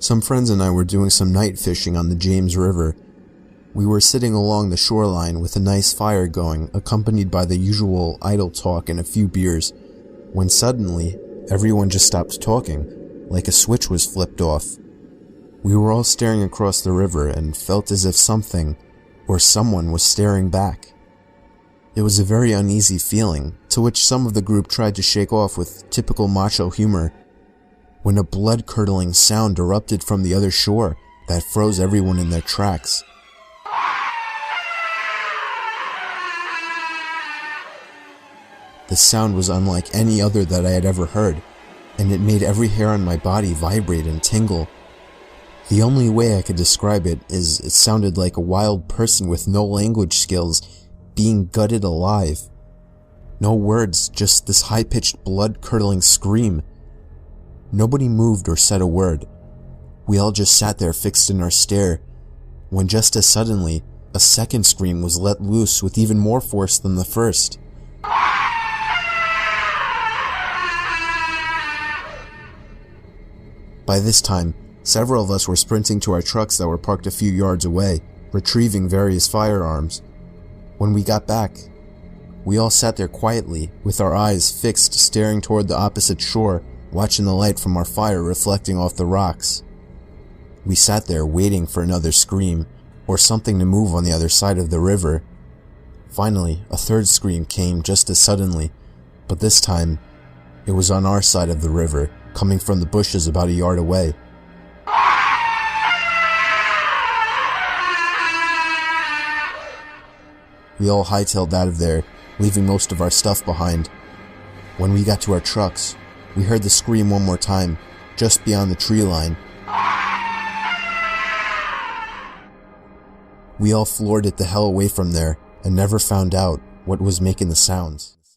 Some friends and I were doing some night fishing on the James River. We were sitting along the shoreline with a nice fire going, accompanied by the usual idle talk and a few beers, when suddenly, everyone just stopped talking, like a switch was flipped off. We were all staring across the river and felt as if something, or someone, was staring back. It was a very uneasy feeling, to which some of the group tried to shake off with typical macho humor, when a blood-curdling sound erupted from the other shore that froze everyone in their tracks. The sound was unlike any other that I had ever heard, and it made every hair on my body vibrate and tingle. The only way I could describe it is it sounded like a wild person with no language skills being gutted alive. No words, just this high-pitched, blood-curdling scream. Nobody moved or said a word. We all just sat there fixed in our stare, when just as suddenly, a second scream was let loose with even more force than the first. By this time, several of us were sprinting to our trucks that were parked a few yards away, retrieving various firearms. When we got back, we all sat there quietly, with our eyes fixed, staring toward the opposite shore, watching the light from our fire reflecting off the rocks. We sat there waiting for another scream, or something to move on the other side of the river. Finally, a third scream came just as suddenly, but this time, it was on our side of the river, coming from the bushes about a yard away. We all hightailed out of there, leaving most of our stuff behind. When we got to our trucks, we heard the scream one more time, just beyond the tree line. We all floored it the hell away from there, and never found out what was making the sounds.